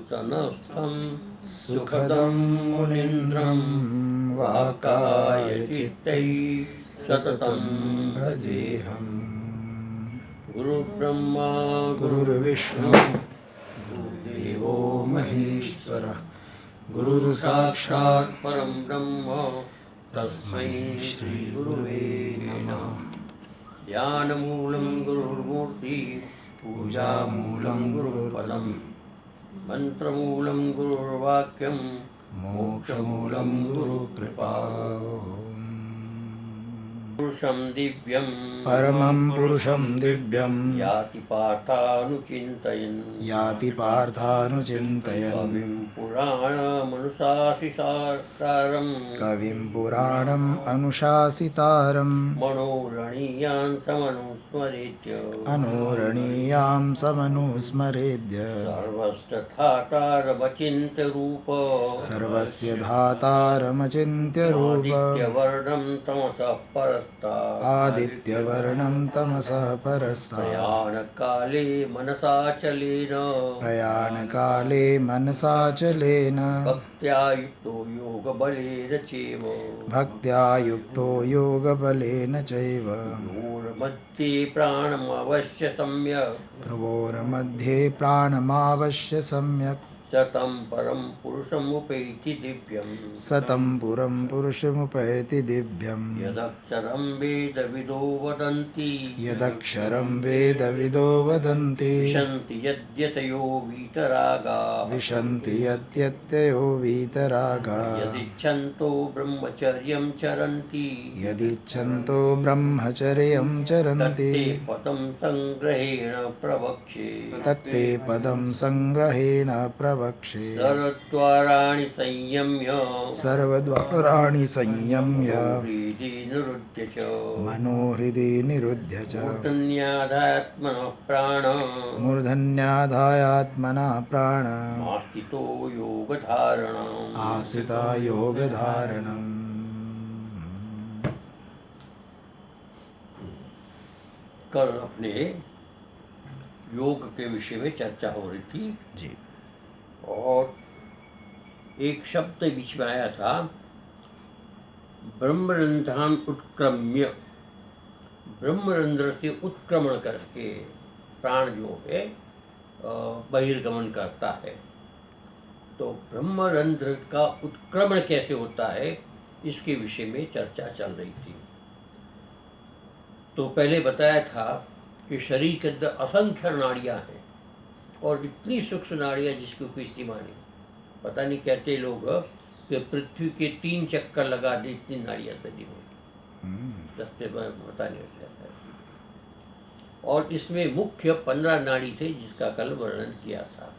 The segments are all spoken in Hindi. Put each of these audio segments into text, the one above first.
सनस्थं सुखदं मुनीन्द्रं वाकायचित्तैः सततं भजेऽहम्। गुरुर्ब्रह्मा गुरुर्विष्णु गुरुर्देवो महेश्वरः, गुरुर्साक्षात् परं ब्रह्म तस्मै श्रीगुरुवे नमः। ध्यानमूलं गुरुर्मूर्ति पूजामूलं गुरुर्पदम्, मंत्रमूलं गुरुर्वाक्यं मोक्षमूलं गुरुकृपा। पुरुषं दिव्यं परमं पुरुषं दिव्यं याति पार्थानुचिन्तयन् याति पार्थानुचिन्तयन्। कविं पुराणमनुशासितारं कविं पुराणम् अनुशासितारं मनोरणीयान् समनुस्मरेत्य अनोरणीयां समनुस्मरेद्य। सर्वस्य धातारमचिन्त्यरूप सर्वस्य धातारमचिन्त्यरूप आदित्यवर्णं तमसः परस्तात् आदित्यवर्णं तमसः परस्तात्। प्रयाणकाले मनसाचलेन प्रयाणकाले मनसाचलेन भक्त्या युक्तो योगबलेन चैव भक्त्या युक्तो योगबलेन चैव। भ्रूर्मध्ये प्राणमवश्य सम्यक् भ्रुवोर्मध्ये प्राणमावश्य सम्यक् शतं परं पुरुषमुपैति दिव्यम् सतं पुरं पुरुषमुपैति दिव्यम्। यदक्षरं वेदविदो वदन्ति यदक्षरं वेदविदो वदन्ति विशन्ति यद्यतयो वीतरागाः विशन्ति यत्यत्ययो वीतरागाः। यदिच्छन्तो ब्रह्मचर्यं चरन्ति यदिच्छन्तो ब्रह्मचर्यं चरन्ति तत्ते पदं संग्रहेण प्रवक्ष्ये तत्ते पदं संग्रहेण प्रवक्ष्ये। सर्वद्वाराणि संयम्य सर्वद्वाराणि संयम्य हृदि निरुध्य च मनोहृदि निरुध्य च मूर्धन्याधात्मनः प्राण मूर्धन्याधायात्मना प्राण आस्थितो योगधारणम् आस्थिता योगधारणम्। कल अपने योग के विषय में चर्चा हो रही थी जी। और एक शब्द बीच में आया था, ब्रह्मरंध्रान उत्क्रम्य। ब्रह्मरंध्र से उत्क्रमण करके प्राण जो है बहिर्गमन करता है। तो ब्रह्मरंध्र का उत्क्रमण कैसे होता है, इसके विषय में चर्चा चल रही थी। तो पहले बताया था कि शरीर के अंदर असंख्य नाड़ियाँ हैं और इतनी सूक्ष्म नाड़ियाँ जिसकी कोई सीमा नहीं। पता नहीं, कहते लोग कि पृथ्वी के 3 चक्कर लगा दे इतनी नाड़ियाँ शरीर में। सत्य में पता नहीं ऐसा है। और इसमें मुख्य 15 नाड़ी थे जिसका कल वर्णन किया था।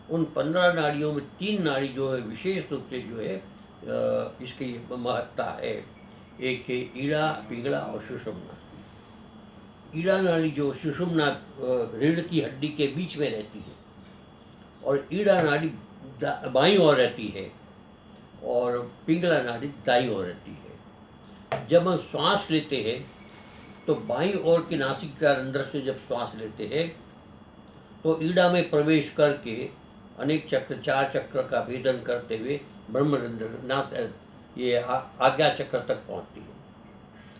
उन 15 नाड़ियों में 3 नाड़ी जो है विशेष रूप से जो है इसकी महत्ता है। एक है ईड़ा, पिंगला और सुषुम्ना। ईड़ा नाड़ी जो सुषुम्ना रीढ़ की हड्डी के बीच में रहती है और ईड़ा नाड़ी बाईं ओर रहती है और पिंगला नाड़ी दाईं ओर रहती है। जब हम श्वास लेते हैं तो बाईं ओर की नासिका रंध्र से जब श्वास लेते हैं तो ईड़ा में प्रवेश करके अनेक चक्र 4 चक्र का भेदन करते हुए ब्रह्मरंध्र ये आज्ञा चक्र तक पहुँचती है।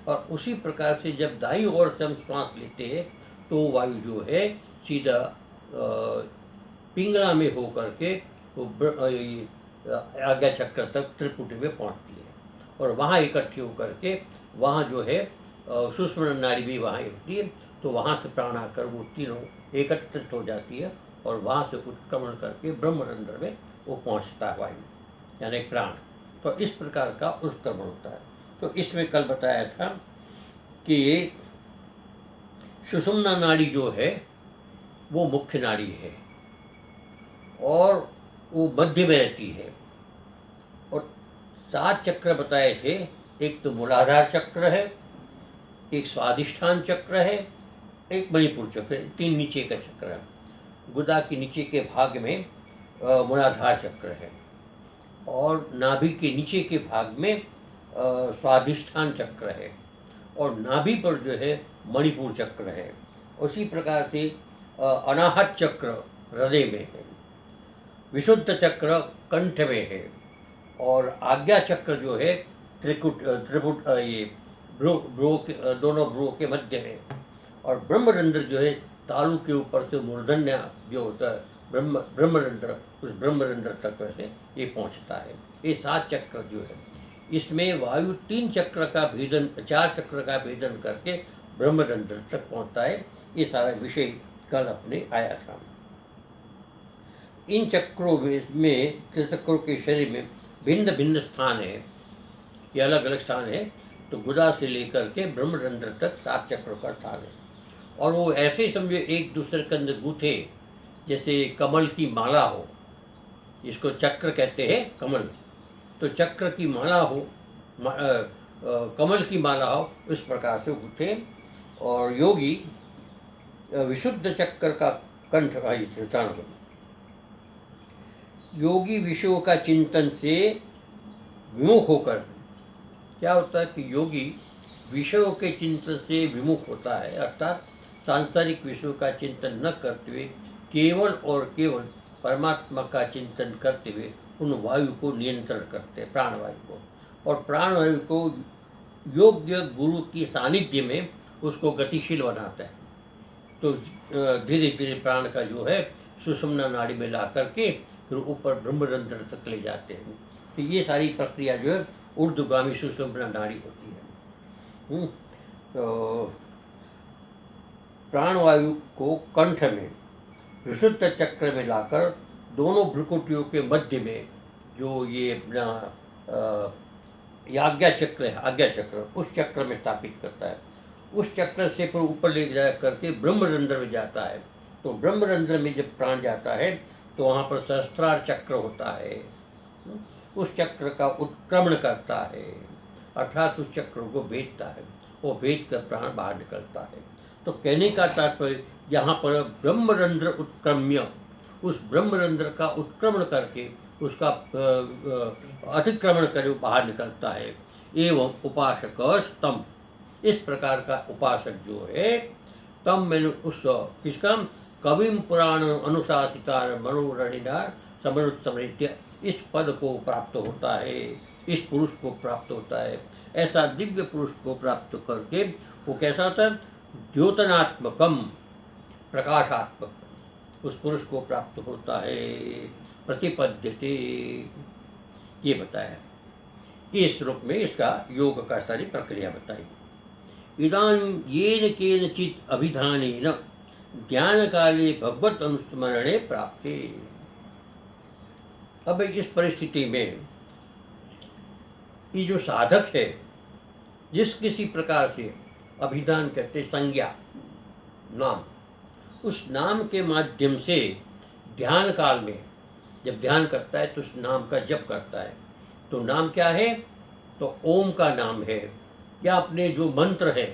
और उसी प्रकार से जब दाईं ओर से हम श्वास लेते हैं तो वायु जो है सीधा पिंगला में होकर के आज्ञा चक्र तक त्रिपुटी में पहुंचती है और वहाँ इकट्ठी होकर के वहाँ जो है सूक्ष्म नाड़ी भी वहाँ होती है। तो वहाँ से प्राण आकर वो तीनों एकत्रित हो जाती है और वहाँ से उत्क्रमण करके ब्रह्मरंध्र में वो पहुँचता है वायु यानी प्राण। तो इस प्रकार का उत्क्रमण होता है। तो इसमें कल बताया था कि सुषुम्ना नाड़ी जो है वो मुख्य नाड़ी है और वो मध्य में रहती है। और 7 चक्र बताए थे, एक तो मूलाधार चक्र है, एक स्वाधिष्ठान चक्र है, एक मणिपुर चक्र है, 3 नीचे का चक्र है। गुदा के नीचे के भाग में मूलाधार चक्र है और नाभि के नीचे के भाग में स्वाधिष्ठान चक्र है और नाभि पर जो है मणिपुर चक्र है। उसी प्रकार से अनाहत चक्र हृदय में है विशुद्ध चक्र कंठ में है और आज्ञा चक्र जो है त्रिपुट ये दोनों भ्रू के मध्य में, और ब्रह्मरंध्र जो है तालु के ऊपर से मूर्धन्य जो होता है ब्रह्मरंध्र, उस ब्रह्मरंध्र तक वैसे ये पहुंचता है। ये 7 चक्र जो है, इसमें वायु 3 चक्र का भेदन, 4 चक्र का भेदन करके ब्रह्मरंध्र तक पहुंचता है। ये सारा विषय कल अपने आया था। इन चक्रों में त्रिचक्रों के शरीर में भिन्न भिन्न स्थान है, ये अलग अलग स्थान है। तो गुदा से लेकर के ब्रह्मरंध्र तक 7 चक्रों का स्थान है, और वो ऐसे ही समझो एक दूसरे के अंदर गूथे, जैसे कमल की माला हो, इसको चक्र कहते हैं कमल। तो चक्र की माला हो, कमल की माला हो, इस प्रकार से गूथे। और योगी विशुद्ध चक्र का कंठ स्थान हो। योगी विषयों का चिंतन से विमुख होकर, क्या होता है कि योगी विषयों के चिंतन से विमुख होता है, अर्थात सांसारिक विषयों का चिंतन न करते हुए केवल और केवल परमात्मा का चिंतन करते हुए उन वायु को नियंत्रण करते हैं, प्राणवायु को। और प्राणवायु को योग्य गुरु की सानिध्य में उसको गतिशील बनाता है। तो धीरे धीरे प्राण का जो है सुषुम्ना नाड़ी में ला करके फिर ऊपर ब्रह्मरंध्र तक ले जाते हैं। तो ये सारी प्रक्रिया जो है ऊर्ध्वगामी सुषुम्ना नाड़ी होती है। तो प्राणवायु को कंठ में विशुद्ध चक्र में लाकर दोनों भ्रुकुटियों के मध्य में जो ये अपना आज्ञा चक्र है, आज्ञा चक्र, उस चक्र में स्थापित करता है। उस चक्र से फिर ऊपर ले जा करके ब्रह्मरंध्र में जाता है। तो ब्रह्मरंध्र में जब प्राण जाता है तो वहाँ पर सहस्त्रार चक्र होता है, उस चक्र का उत्क्रमण करता है, अर्थात उस चक्र को भेदता है। वो भेद कर प्राण बाहर निकलता है। तो कहने का तात्पर्य यहाँ पर ब्रह्मरंध्र उत्क्रम्य, उस ब्रह्मरंध्र का उत्क्रमण करके उसका अतिक्रमण करे बाहर निकलता है। एवं उपासक स्तंभ, इस प्रकार का उपासक जो है, तम मैंने उस किसका कविम पुराण अनुशासितार मनोरणिना समृत्य, इस पद को प्राप्त होता है, इस पुरुष को प्राप्त होता है। ऐसा दिव्य पुरुष को प्राप्त करके वो कैसा होता है, द्योतनात्मकम, प्रकाशात्मक, उस पुरुष को प्राप्त होता है। प्रतिपद्यते, ये बताया। इस रूप में इसका योग का सारी प्रक्रिया बताई। इदानीं येन केनचित् अभिधानेन ज्ञान काले भगवत अनुस्मरणे प्राप्ते। अब इस परिस्थिति में ये जो साधक है, जिस किसी प्रकार से अभिधान कहते संज्ञा, नाम, उस नाम के माध्यम से ध्यान काल में जब ध्यान करता है तो उस नाम का जप करता है। तो नाम क्या है, तो ओम का नाम है, या अपने जो मंत्र है,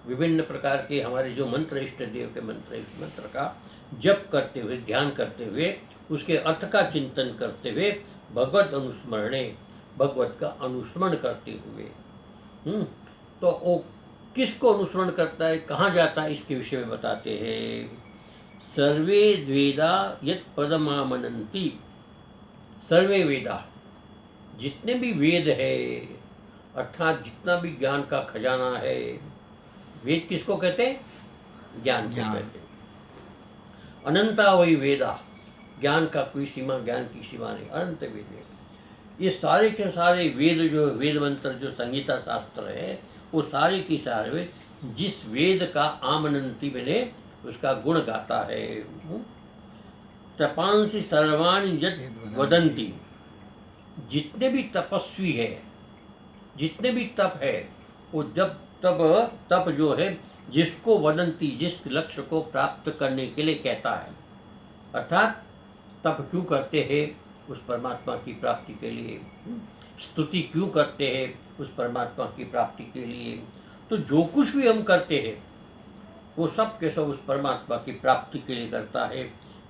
विभिन्न प्रकार के हमारे जो मंत्र, इष्ट देव के मंत्र, इस मंत्र का जप करते हुए, ध्यान करते हुए, उसके अर्थ का चिंतन करते हुए, भगवत अनुस्मरणे, भगवत का अनुस्मरण करते हुए। तो वो किसको अनुस्मरण करता है, कहाँ जाता है, इसके विषय में बताते हैं। सर्वे वेदा यत् पदमामनन्ति, सर्वे वेदा, जितने भी वेद है, अर्थात जितना भी ज्ञान का खजाना है। वेद किसको कहते हैं, ज्ञान को कहते हैं। अनंता वही वेदा, ज्ञान का कोई सीमा, ज्ञान की सीमा नहीं, अनंत वेद है। ये सारे के सारे वेद, जो वेद मंत्र, जो संगीता शास्त्र है, वो सारे की सारे जिस वेद का आमनंती बने उसका गुण गाता है। तपांसी सर्वाणि यत् वदन्ति, जितने भी तपस्वी है, जितने भी तप है, वो जब तप जो है, जिसको वदंती, जिस लक्ष्य को प्राप्त करने के लिए कहता है, अर्थात तप क्यों करते हैं, उस परमात्मा की प्राप्ति के लिए। स्तुति क्यों करते हैं, उस परमात्मा की प्राप्ति के लिए। तो जो कुछ भी हम करते हैं वो सब के सब उस परमात्मा की प्राप्ति के लिए करता है।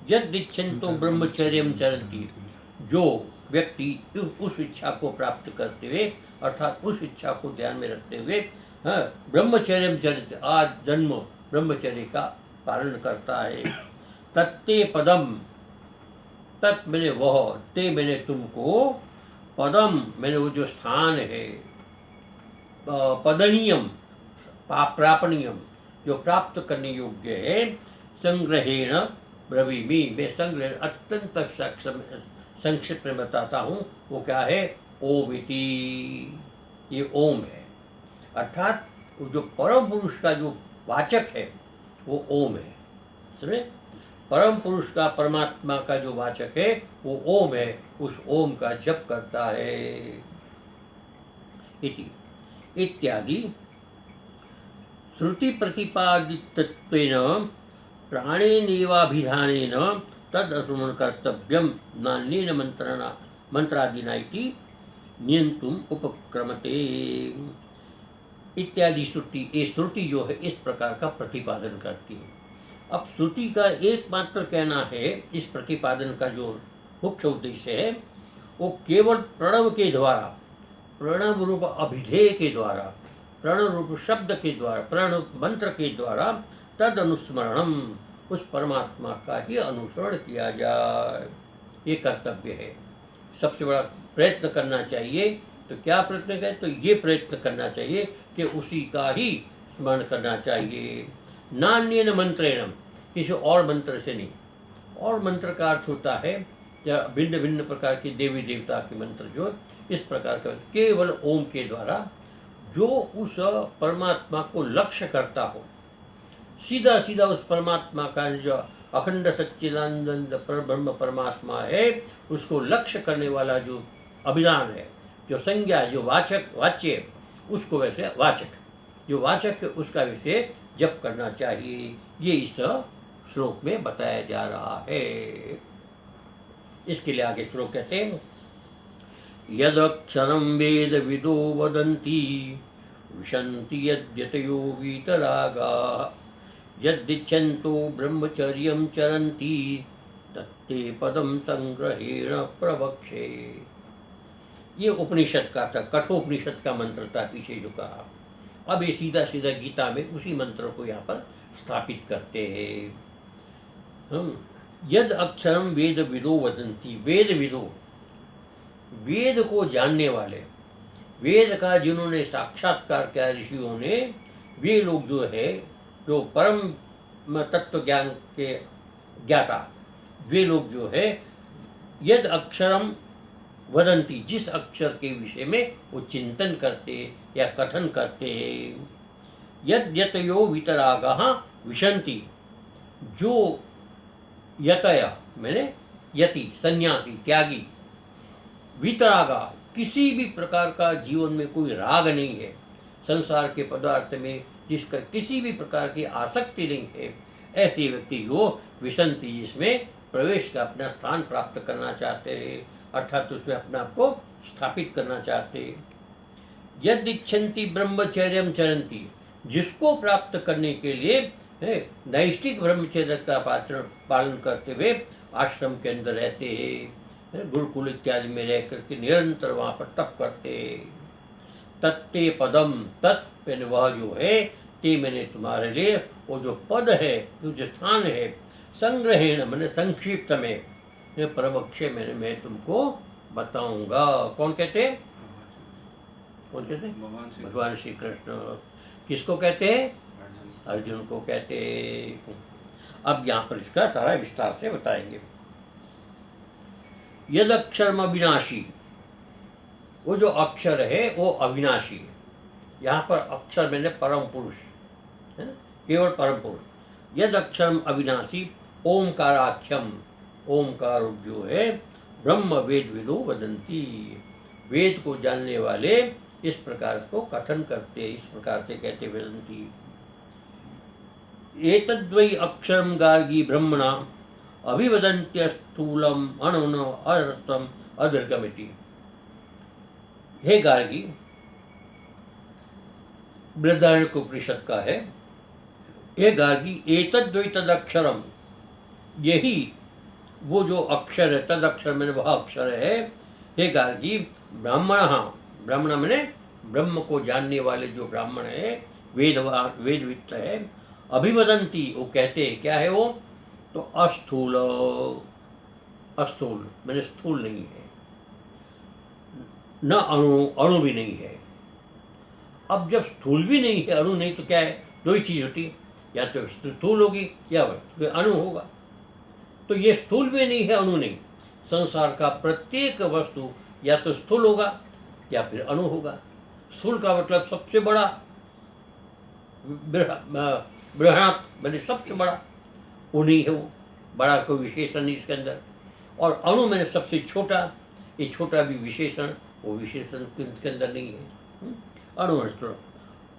यद इच्छन्तो ब्रह्मचर्यम चरन्ति, जो व्यक्ति उस इच्छा को प्राप्त करते हुए, अर्थात उस इच्छा को ध्यान में रखते हुए, ब्रह्मचर्यम चरित, आज जन्म ब्रह्मचर्य का पालन करता है। तत्ते पदम, तत् मैंने वह, ते मैंने तुमको, पदम मैंने वो जो स्थान है, पदनीयम प्रापणीयम जो प्राप्त करने योग्य है, संग्रहेण ब्रवीमि मैं संग्रह अत्यंत संक्षिप्त में बताता हूँ। वो क्या है? ओम इति, ये ओम है। अर्थात वो जो परम पुरुष का जो वाचक है वो ओम है। समझे? परम पुरुष का, परमात्मा का जो वाचक है वो ओम है। उस ओम का जप करता है। इति इत्यादि श्रुति प्रतिपादितत्वेन प्राणेनैवाभिधानेन तद अनुसरणं कर्तव्यं नान्येन मंत्रादिना इति नियंतुम उपक्रमते। इत्यादि श्रुति, ये श्रुति जो है इस प्रकार का प्रतिपादन करती है। अब श्रुति का एकमात्र कहना है, इस प्रतिपादन का जो मुख्य उद्देश्य है वो केवल प्रणव के द्वारा, प्रणव रूप अभिधेय के द्वारा, प्रणव रूप शब्द के द्वारा, प्रणव मंत्र के द्वारा तद अनुस्मरणम, उस परमात्मा का ही अनुसरण किया जाए, ये कर्तव्य है। सबसे बड़ा प्रयत्न करना चाहिए। तो क्या प्रयत्न करें? तो ये प्रयत्न करना चाहिए कि उसी का ही स्मरण करना चाहिए। नान्येन मंत्रेण, किसी और मंत्र से नहीं। और मंत्र का अर्थ होता है भिन्न भिन्न प्रकार के देवी देवता के मंत्र, जो इस प्रकार का केवल ओम के द्वारा जो उस परमात्मा को लक्ष्य करता हो, सीधा सीधा उस परमात्मा का जो अखंड सच्चिदानंद परब्रह्म परमात्मा है उसको लक्ष्य करने वाला जो अभिधान है, जो संज्ञा, जो वाचक, वाच्य, उसको वैसे वाचक, जो वाचक है उसका विषय जप करना चाहिए। ये इस श्लोक में बताया जा रहा है। इसके लिए आगे श्लोक कहते हैं, यदक्षरं वेद विदो वदन्ति विशन्ति यद्यतयो वीतरागाः यद्दिच्छन्तो ब्रह्मचर्यं चरन्ति तत्ते पदम संग्रहेण प्रवक्षे। ये उपनिषद का था, कठोपनिषद का मंत्र था पीछे जो कहा। अब ये सीधा सीधा गीता में उसी मंत्र को यहाँ पर स्थापित करते हैं। यद अक्षरम वेद विदो वदन्ति, वेद विदो, वेद को जानने वाले, वेद का जिन्होंने साक्षात्कार किया ऋषियों ने, वे लोग जो है, जो परम तत्व ज्ञान के ज्ञाता, वे लोग जो है यद अक्षरम वदंती, जिस अक्षर के विषय में वो चिंतन करते या कथन करते हैं। यद यतयो वितरागः विशन्ति, जो यतय मैंने यति सन्यासी त्यागी, वितरागा किसी भी प्रकार का जीवन में कोई राग नहीं है, संसार के पदार्थ में जिसका किसी भी प्रकार की आसक्ति नहीं है, ऐसे व्यक्ति जो विशन्ति, जिसमें प्रवेश का अपना स्थान प्राप्त करना चाहते हैं, अर्थात उसमें अपने आप को स्थापित करना चाहते हैं। यद इच्छन्ति ब्रह्मचर्यम चरन्ति, जिसको प्राप्त करने के लिए नैष्ठिक ब्रह्मचर्य का पालन करते हुए आश्रम के अंदर रहते हैं, गुरुकुल इत्यादि में रह करके निरंतर वहाँ पर तप करते हैं। तत्ते पदम, तत् मैंने वह जो है, ते मैंने तुम्हारे लिए वो जो पद है, जो स्थान है, संग्रहेण मैंने संक्षिप्त में, प्रवक्षे मैंने मैं तुमको बताऊंगा। कौन कहते हैं? कौन कहते हैं? भगवान श्री कृष्ण। किसको कहते हैं? अर्जुन को कहते हैं। अब यहाँ पर इसका सारा विस्तार से बताएंगे। यद अक्षरम अविनाशी, वो जो अक्षर है वो अविनाशी है। यहाँ पर अक्षर मैंने परम पुरुष है ना, केवल परम पुरुष। यद अक्षरम अविनाशी ओमकाराख्यम, ओमकार जो है, ब्रह्म वेद विदो वदंती, वेद को जानने वाले इस प्रकार को कथन करते, इस प्रकार से कहते वदंती। एतद्वै अक्षरम गार्गी ब्रह्मणा अभिवदन्त्य स्थूलम अणुन अरस्तम अदीर्घमिति। हे गार्गी, बृहदारण्यक उपनिषद का है। हे गार्गी, एतद्वै तदक्षरम, यही वो जो अक्षर है, तद अक्षर मैंने वह अक्षर है। हे गार्गी, ब्राह्मण, ब्राह्मण मैंने ब्रह्म को जानने वाले जो ब्राह्मण है, वेदवित्त है, अभिवदंती वो कहते हैं, क्या है वो? तो अस्थूल, अस्थूल मैंने स्थूल नहीं है, न अणु, अणु भी नहीं है। अब जब स्थूल भी नहीं है, अणु नहीं, तो क्या है? दो ही चीज़ होती है, या तो स्थूल होगी या वस्तु अणु होगा। तो ये स्थूल भी नहीं है, अणु नहीं। संसार का प्रत्येक वस्तु या तो स्थूल होगा या फिर अणु होगा। स्थूल का मतलब सबसे बड़ा, बृहणात मैंने सबसे बड़ा, वो नहीं है, वो बड़ा कोई विशेषण नहीं इसके अंदर। और अणु मैंने सबसे छोटा, ये छोटा भी विशेषण, वो विशेषण के अंदर नहीं है। अणुहस्व,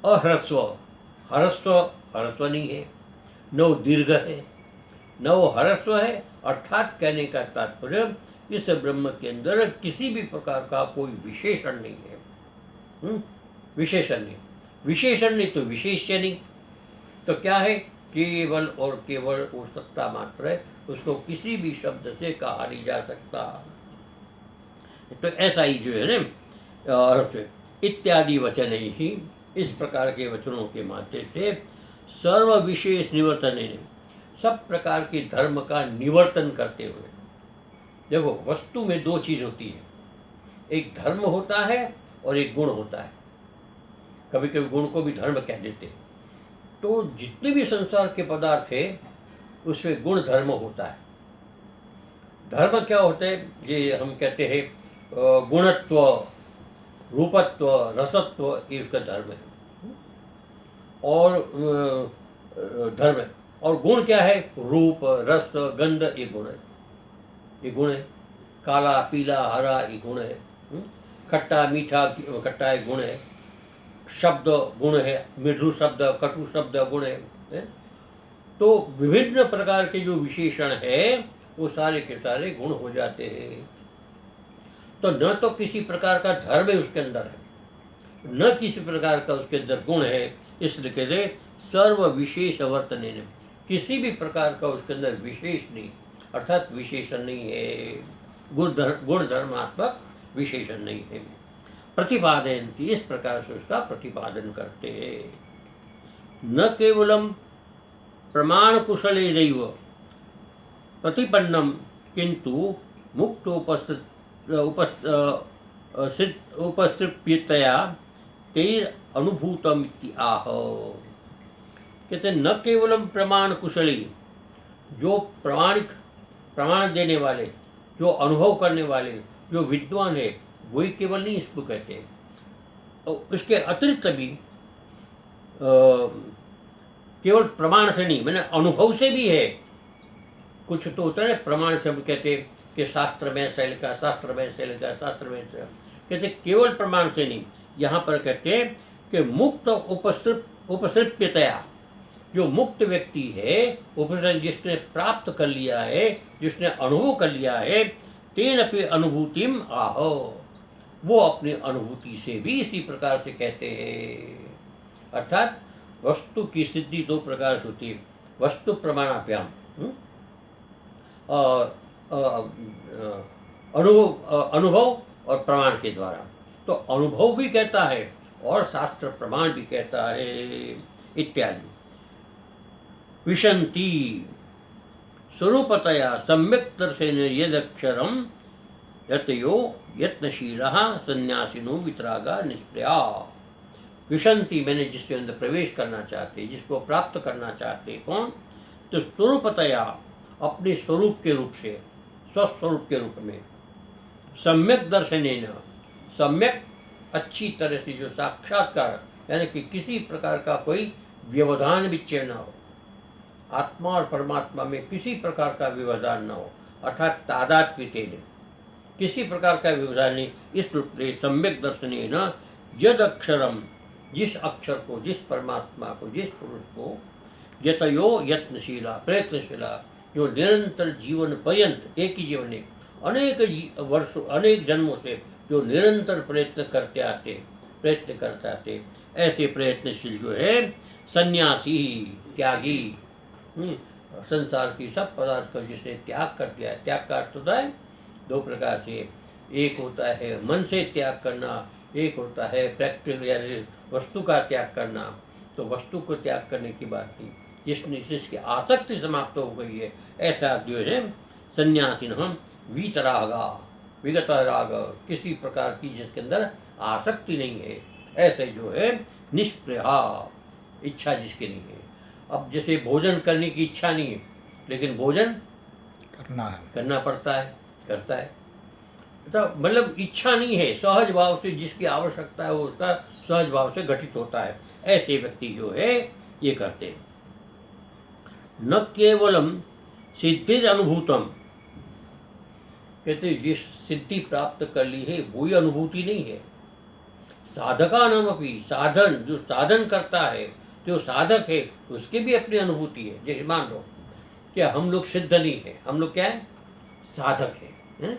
अह्रस्व, ह्रस्व ह्रस्व नहीं है, न वो दीर्घ है न वो ह्रस्व है। अर्थात कहने का तात्पर्य इस ब्रह्म के अंदर किसी भी प्रकार का कोई विशेषण नहीं है। विशेषण नहीं, विशेषण नहीं तो विशेष्य नहीं। तो क्या है? केवल और केवल वो सत्ता मात्र है, उसको किसी भी शब्द से कहा नहीं जा सकता। तो ऐसा ही जो है ना, इत्यादि वचन ही, इस प्रकार के वचनों के माध्यम से सर्व विशेष निवर्तन, सब प्रकार के धर्म का निवर्तन करते हुए। देखो, वस्तु में दो चीज़ होती है, एक धर्म होता है और एक गुण होता है। कभी कभी गुण को भी धर्म कह देते हैं। तो जितने भी संसार के पदार्थ है उसमें गुण धर्म होता है। धर्म क्या होता है? ये हम कहते हैं गुणत्व, रूपत्व, रसत्व, ये उसका धर्म है। और धर्म है। और गुण क्या है? रूप, रस, गंध, ये गुण है। ये गुण है। काला, पीला, हरा, ये गुण है। खट्टा, मीठा, खट्टा, ये गुण है। शब्द गुण है, मृदु शब्द, कटु शब्द गुण है। तो विभिन्न प्रकार के जो विशेषण है वो सारे के सारे गुण हो जाते हैं। तो न तो किसी प्रकार का धर्म है उसके अंदर है, न किसी प्रकार का उसके अंदर गुण है। इसलिए कहते सर्व विशेष वर्तने, किसी भी प्रकार का उसके अंदर विशेष नहीं, अर्थात विशेषण नहीं है, गुण धर्मात्मक विशेषण नहीं है। प्रतिपादयन्ति, इस प्रकार से उसका प्रतिपादन करते हैं। न केवलम प्रमाण कुशलेदैव प्रतिपन्नम, किंतु मुक्त उपसृप्यतया तैर अनुभूतम इति आह। कहते न केवलम प्रमाण कुशली, जो प्रमाण देने वाले, जो अनुभव करने वाले, जो विद्वान है, वही केवल नहीं इसको कहते हैं। तो इसके अतिरिक्त भी केवल प्रमाण से नहीं, मैंने अनुभव से भी है। कुछ तो होता है प्रमाण से हम कहते हैं कि शास्त्र में ऐसा लिखा, शास्त्र में ऐसे लिखा, शास्त्र में ऐसा, कहते केवल प्रमाण से नहीं। यहाँ पर कहते हैं कि मुक्त उपसृप्यतया, जो मुक्त व्यक्ति है, उपसर्ग जिसने प्राप्त कर लिया है, जिसने अनुभव कर लिया है, तेन अपि अनुभूतिम आहो, वो अपनी अनुभूति से भी इसी प्रकार से कहते हैं। अर्थात वस्तु की सिद्धि दो प्रकार से होती है, वस्तु प्रमाणाभ्याम, अनुभव और प्रमाण के द्वारा। तो अनुभव भी कहता है और शास्त्र प्रमाण भी कहता है इत्यादि। विशन्ति स्वरूपतया सम्यक् दर्शेन यदक्षरम यतयो यत्नशीलः सन्यासिनो वितरागा निष्प्रया। विशन्ति, मैंने जिसके अंदर प्रवेश करना चाहते, जिसको प्राप्त करना चाहते, कौन? तो स्वरूपतया, अपने स्वरूप के रूप से, स्वस्वरूप के रूप में, सम्यक दर्शनेन, सम्यक अच्छी तरह से, जो साक्षात्कार, यानी कि किसी प्रकार का कोई व्यवधान विच्छेद न हो, आत्मा और परमात्मा में किसी प्रकार का व्यवधान न हो, अर्थात तादात्म्यतेन, किसी प्रकार का व्यवधान नहीं। इस रूप से सम्यक दर्शनेन यद अक्षरम, जिस अक्षर को, जिस परमात्मा को, जिस पुरुष को, यतयो यत्नशीला, प्रयत्नशीला, जो निरंतर जीवन पर्यंत, एक ही जीवन नहीं, अनेक वर्षों, अनेक जन्मों से जो निरंतर प्रयत्न करते आते, ऐसे प्रयत्नशील जो है सन्यासी, त्यागी, संसार की सब पदार्थ का जिसने त्याग कर दिया। त्याग का अर्थ होता है दो प्रकार से, एक होता है मन से त्याग करना, एक होता है प्रैक्टिकल यानी वस्तु का त्याग करना। तो वस्तु को त्याग करने की बात नहीं, जिसकी आसक्ति समाप्त हो गई है, ऐसा जो है सन्यासिन हम वीतरागा, विगत राग, किसी प्रकार की जिसके अंदर आसक्ति नहीं है, ऐसे जो है निष्प्रहा, इच्छा जिसकी नहीं है। अब जैसे भोजन करने की इच्छा नहीं है, लेकिन भोजन करना पड़ता है, करता है, तो मतलब इच्छा नहीं है, सहज भाव से जिसकी आवश्यकता है वो उसका सहज भाव से घटित होता है। ऐसे व्यक्ति जो है ये करते हैं। न केवलम सिद्धिर अनुभूतम, कहते जिस सिद्धि प्राप्त कर ली है वही अनुभूति नहीं है, साधका नाम अपनी, साधन जो साधन करता है, जो साधक है, उसकी भी अपनी अनुभूति है। जैसे मान लो क्या हम लोग सिद्ध नहीं है, हम लोग क्या है, साधक है?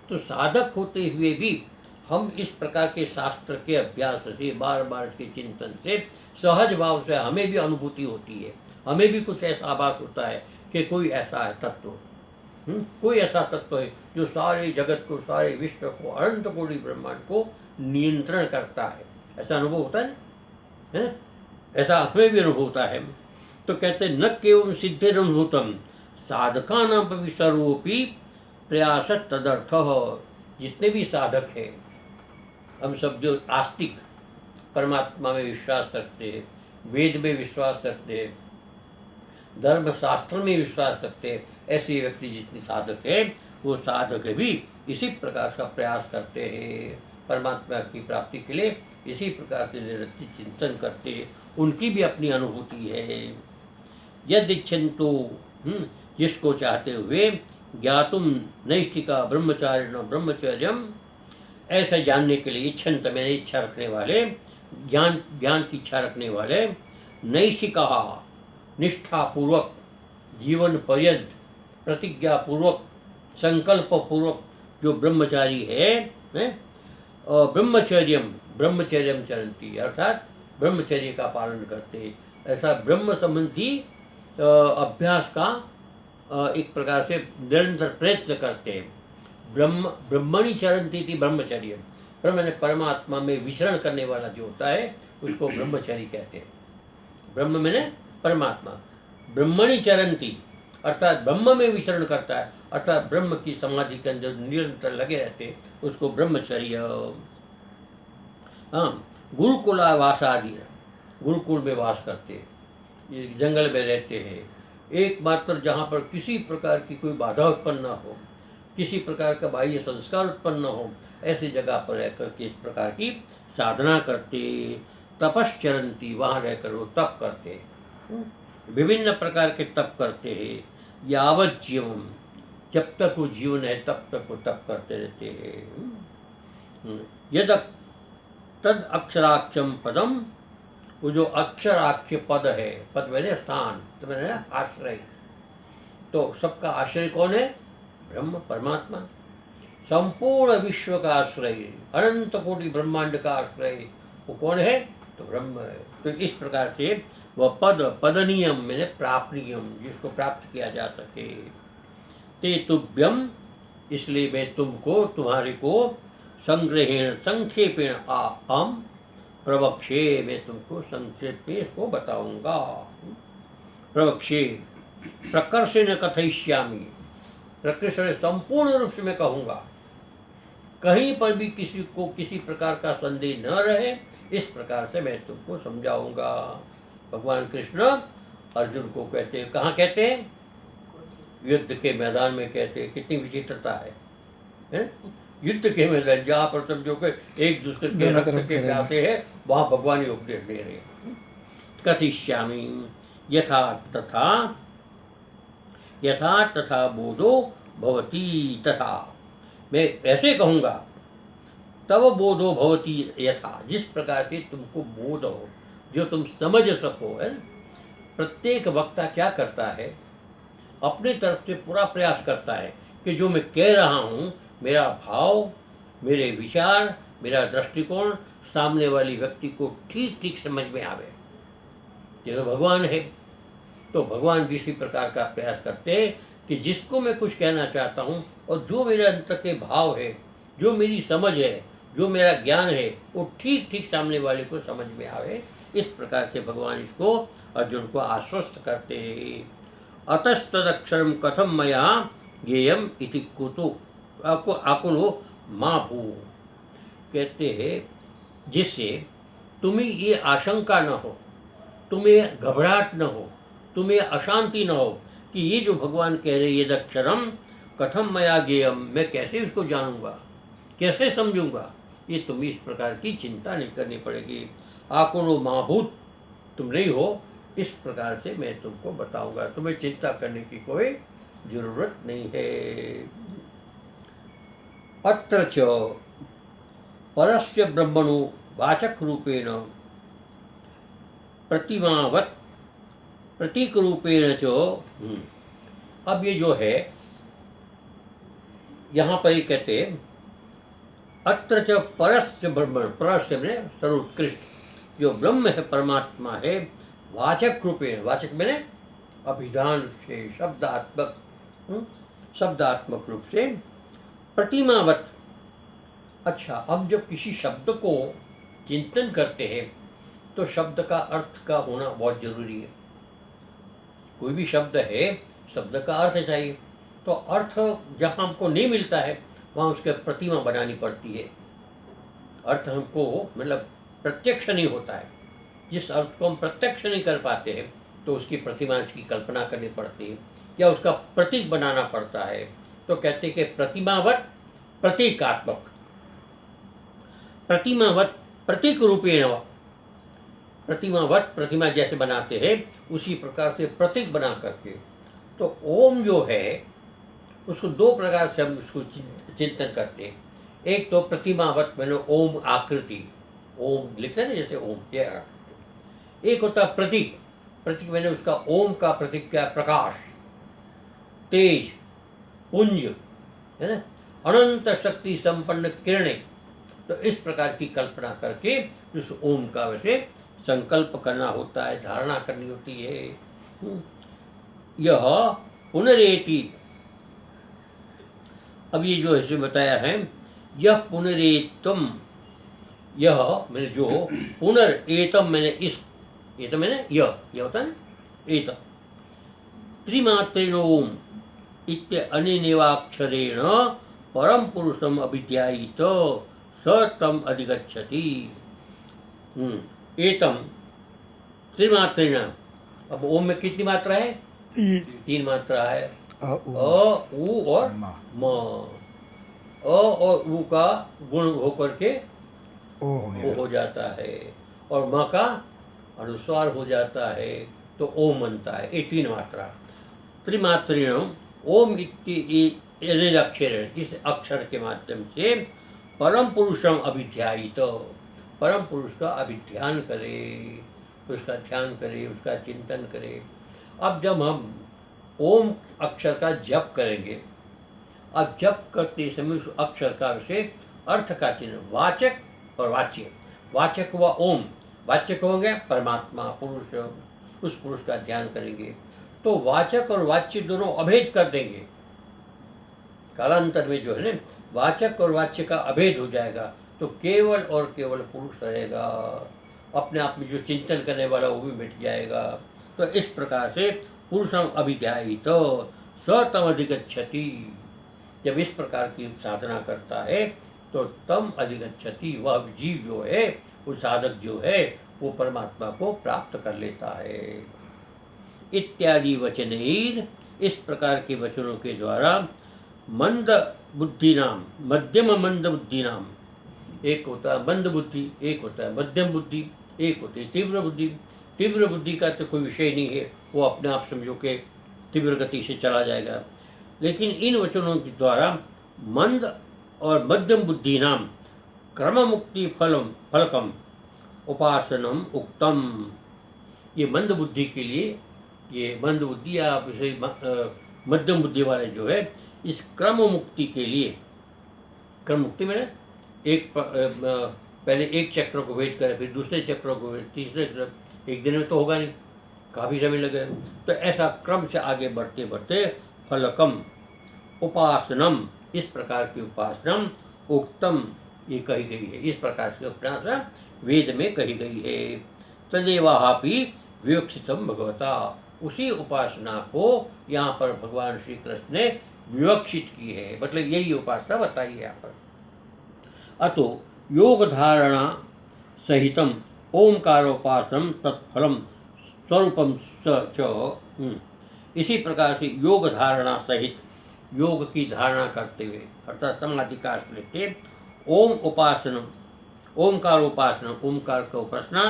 तो साधक होते हुए भी हम इस प्रकार के शास्त्र के अभ्यास से, बार बार इसके चिंतन से, सहज भाव से हमें भी अनुभूति होती है, हमें भी कुछ ऐसा आभास होता है कि कोई ऐसा है तत्व, कोई ऐसा तत्व है जो सारे जगत को, सारे विश्व को, अनंत कोटि ब्रह्मांड को नियंत्रण करता है। ऐसा अनुभव होता है? ऐसा हमें भी अनुभव होता है। तो कहते न केवल सिद्धिरनुभूतम साधकानां विसर्वोपि प्रयास तदर्थ। जितने भी साधक हैं, हम सब जो आस्तिक, परमात्मा में विश्वास रखते हैं, वेद में विश्वास रखते हैं, धर्म शास्त्र में विश्वास रखते हैं, ऐसे व्यक्ति जितने साधक हैं वो साधक भी इसी प्रकार का प्रयास करते हैं, परमात्मा की प्राप्ति के लिए इसी प्रकार से निरंतर चिंतन करते हैं, उनकी भी अपनी अनुभूति है। यद इच्छन्तु, जिसको चाहते हुए, ज्ञातुम नैष्ठिका ब्रह्मचारिण ब्रह्मचर्यम, ऐसा जानने के लिए, इच्छन्त मैंने इच्छा रखने वाले, ज्ञान की इच्छा रखने वाले, नैष्ठिका निष्ठापूर्वक, जीवन पर्यंत प्रतिज्ञापूर्वक, संकल्पपूर्वक जो ब्रह्मचारी है, और ब्रह्मचर्यम चरंती, अर्थात ब्रह्मचर्य का पालन करते, ऐसा ब्रह्म संबंधी अभ्यास का एक प्रकार से निरंतर प्रयत्न करते हैं। ब्रह्मणि चरंती थी ब्रह्मचर्य, ब्रह्म ने परमात्मा में विचरण करने वाला जो होता है उसको ब्रह्मचर्य कहते हैं। ब्रह्म में परमात्मा, ब्रह्मणि चरंती अर्थात ब्रह्म में विचरण करता है, अर्थात ब्रह्म की समाधि के अंदर निरंतर लगे रहते हैं, उसको ब्रह्मचर्य। हाँ, गुरुकुलावासादि, गुरुकुल में वास करते हैं, ये जंगल में रहते हैं, एकमात्र जहाँ पर किसी प्रकार की कोई बाधा उत्पन्न न हो, किसी प्रकार का बाह्य संस्कार उत्पन्न न हो, ऐसी जगह पर रहकर के इस प्रकार की साधना करते, तपश्चरंती, वहाँ रहकर वो तप करते, विभिन्न प्रकार के तप करते हैं, यावत जीवन, जब तक वो जीवन है तब तक वो तप करते रहते हैं। यद तद अक्षराक्षम पदम, वो जो अक्षराख्य पद है, पद मैंने स्थान, तो मैंने आश्रय, तो सबका आश्रय कौन है, ब्रह्म परमात्मा, संपूर्ण विश्व का आश्रय, अनंत कोटि ब्रह्मांड का आश्रय वो कौन है, तो ब्रह्म है। तो इस प्रकार से वह पदनीयम मैंने प्रापनीयम, जिसको प्राप्त किया जा सके, ते तुभ्यम, इसलिए मैं तुमको, तुम्हारे को, संग्रहेण संक्षेपेण अहम प्रवक्षे, मैं तुमको संक्षेप में इसको बताऊंगा। प्रवक्षे प्रकर्षेण कथयिष्यामि, प्रकर्षण संपूर्ण रूप से मैं कहूँगा, कहीं पर भी किसी को किसी प्रकार का संदेह न रहे, इस प्रकार से मैं तुमको समझाऊंगा। भगवान कृष्ण अर्जुन को कहते हैं, कहाँ कहते हैं, युद्ध के मैदान में कहते हैं। कितनी विचित्रता है? युद्ध के मैदान, जहाँ पर समझो कि एक दूसरे के रक्त के प्यासे हैं, वहाँ भगवान ही उपदेश दे रहे हैं। कथिष्यामि यथा तथा बोधो भवति, तथा मैं ऐसे कहूँगा, तब बोधो भवति यथा, जिस प्रकार से तुमको बोध हो, जो तुम समझ सको, है। प्रत्येक वक्ता क्या करता है, अपने तरफ से पूरा प्रयास करता है कि जो मैं कह रहा हूँ, मेरा भाव, मेरे विचार, मेरा दृष्टिकोण सामने वाली व्यक्ति को ठीक ठीक समझ में आवे। ये भगवान है, तो भगवान भी इसी प्रकार का प्रयास करते हैं कि जिसको मैं कुछ कहना चाहता हूँ और जो मेरे अंतर के भाव है, जो मेरी समझ है, जो मेरा ज्ञान है, वो ठीक ठीक सामने वाले को समझ में आवे। इस प्रकार से भगवान इसको अर्जुन को आश्वस्त करते हैं। अतस्तदक्षरम कथम मया ज्ञेयम इति कुतो, आपको आकुलो माँ भू, कहते हैं जिससे तुम्हें ये आशंका न हो, तुम्हें घबराहट न हो, तुम्हें अशांति न हो कि ये जो भगवान कह रहे यदक्षरम कथम मया ज्ञेयम, मैं कैसे उसको जानूंगा, कैसे समझूंगा, ये तुम्हें इस प्रकार की चिंता नहीं करनी पड़ेगी। आकुलो महाभूत, तुम नहीं हो, इस प्रकार से मैं तुमको बताऊंगा, तुम्हें चिंता करने की कोई जरूरत नहीं है। अत्र च परस्य ब्रह्मणो वाचक रूपेण प्रतिमावत प्रतीक रूपेण च। अब ये जो है यहाँ पर ये कहते अत्र च परस्य ब्रह्मण, परस्य में सर्वोत्कृष्ट जो ब्रह्म है, परमात्मा है, वाचक रूपेण, वाचक मैंने अभिधान से शब्दात्मक रूप से प्रतिमावत। अच्छा, अब जब किसी शब्द को चिंतन करते हैं तो शब्द का अर्थ का होना बहुत जरूरी है। कोई भी शब्द है, शब्द का अर्थ चाहिए, तो अर्थ जहाँ हमको नहीं मिलता है वहाँ उसके प्रतिमा बनानी पड़ती है। अर्थ हमको मतलब प्रत्यक्ष नहीं होता है, जिस अर्थ को हम प्रत्यक्ष नहीं कर पाते हैं तो उसकी प्रतिमा की कल्पना करनी पड़ती है या उसका प्रतीक बनाना पड़ता है। तो कहते हैं कि प्रतिमावत प्रतीकात्मक, प्रतिमावत प्रतीक रूपेण, प्रतिमावत प्रतिमा जैसे बनाते हैं उसी प्रकार से प्रतीक बना करके। तो ओम जो है उसको दो प्रकार से हम उसको चिंतन करते हैं। एक तो प्रतिमावत मैंने ओम आकृति, ओम लिखते हैं ना जैसे ओम, ये आकृति। एक होता प्रतीक, प्रतीक मैंने उसका ओम का प्रतीक क्या, प्रकाश, तेज, पुंज, है ना, अनंत शक्ति संपन्न किरणें। तो इस प्रकार की कल्पना करके उस ओम का वैसे संकल्प करना होता है, धारणा करनी होती है। यह पुनरेति, अब ये जो ऐसे बताया है, यह पुनरेतम, यह मैंने जो पुनरेतम मैंने इस, एतम मैंने यह होता है एतम, त्रिमात्रेण ओम इत्य अनेनेवाक्षरेण परम पुरुषम अभिध्यायित स तम अधिगच्छति। एतम त्रिमात्रेण, अब ओम में कितनी मात्रा है, तीन मात्रा है, अ उ और म। अ और उ का गुण होकर के ओ हो जाता है और म का अनुस्वार हो जाता है तो ओम बनता है। ये तीन मात्रा। त्रिमात्रेण ओम अक्षर, इस अक्षर के माध्यम से परम पुरुषम अभिध्यायित, परम पुरुष का अभिध्यान करे, उसका ध्यान करे, उसका चिंतन करे। अब जब हम ओम अक्षर का जप करेंगे, अब जप करते समय उस अक्षर का से अर्थ का चिन्ह, वाचक और वाच्य, वाचक हुआ ओम, वाचक हो गया परमात्मा पुरुष, उस पुरुष का ध्यान करेंगे तो वाचक और वाच्य दोनों अभेद कर देंगे। कालांतर में जो है ना वाचक और वाच्य का अभेद हो जाएगा तो केवल और केवल पुरुष रहेगा, अपने आप में जो चिंतन करने वाला वो भी मिट जाएगा। तो इस प्रकार से पुरुषम अभिध्यायित स तम अधिगच्छति, जब इस प्रकार की साधना करता है तो तम अधिगच्छति, वह जीव जो है, वो साधक जो है, वो परमात्मा को प्राप्त कर लेता है। इत्यादि वचनैर, इस प्रकार के वचनों के द्वारा मंद बुद्धि नाम, मध्यम मंद बुद्धि नाम, एक होता है मंद बुद्धि, एक होता है मध्यम बुद्धि, एक होती है तीव्र बुद्धि। तीव्र बुद्धि का तो कोई विषय नहीं है, वो अपने आप समझो के तीव्र गति से चला जाएगा। लेकिन इन वचनों के द्वारा मंद और मध्यम बुद्धि नाम क्रम मुक्ति फलकम उपासनम उक्तम। ये मंद बुद्धि के लिए, ये मंद बुद्धि या मध्यम बुद्धि वाले जो है, इस क्रम मुक्ति के लिए, क्रम मुक्ति में एक पहले एक चक्र को वेद करे, फिर दूसरे चक्र को वेद, तीसरे चक्र, एक दिन में तो होगा नहीं, काफ़ी समय लगे। तो ऐसा क्रम से आगे बढ़ते बढ़ते फलकम उपासनम, इस प्रकार की उपासनम उक्तम, ये कही गई है, इस प्रकार से उपासना वेद में कही गई है। तदेवापि विवक्षितम भगवता, उसी उपासना को यहाँ पर भगवान श्री कृष्ण ने विवक्षित की है, मतलब यही उपासना बताई है यहाँ पर। अतो योग धारणा सहितम ओंकारोपासनम तत्फलम स्वरूपम च। इसी प्रकार से योग धारणा सहित, योग की धारणा करते हुए अर्थात समाधि का लेते, ओम उपासनम, ओंकार उपासना, ओंकार का उपासना,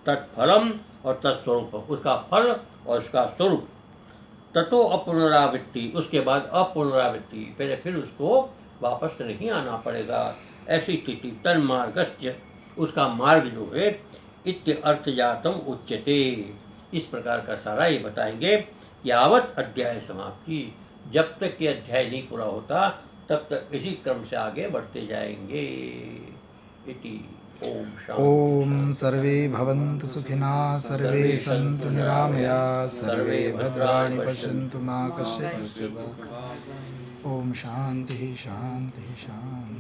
तत्फलम और तत्स्वरूप, उसका फल और उसका स्वरूप, ततो अपुनरावृत्ति, उसके बाद अपुनरावृत्ति, पहले फिर उसको वापस नहीं आना पड़ेगा, ऐसी स्थिति, तन्मार्गस्य, उसका मार्ग जो है, इत्य अर्थजातम उच्यते। इस प्रकार का सारा ये बताएंगे। यावत अध्याय समाप्ति, जब तक ये अध्याय नहीं पूरा होता तब तक इसी क्रम से आगे बढ़ते जाएंगे। इति ओम शांति। ॐ सर्वे भवन्तु सुखिनः, सर्वे सन्तु निरामयाः, सर्वे भद्राणि पश्यन्तु मा कश्चित् दुःखभाग्। ॐ शान्तिः शान्तिः शान्तिः।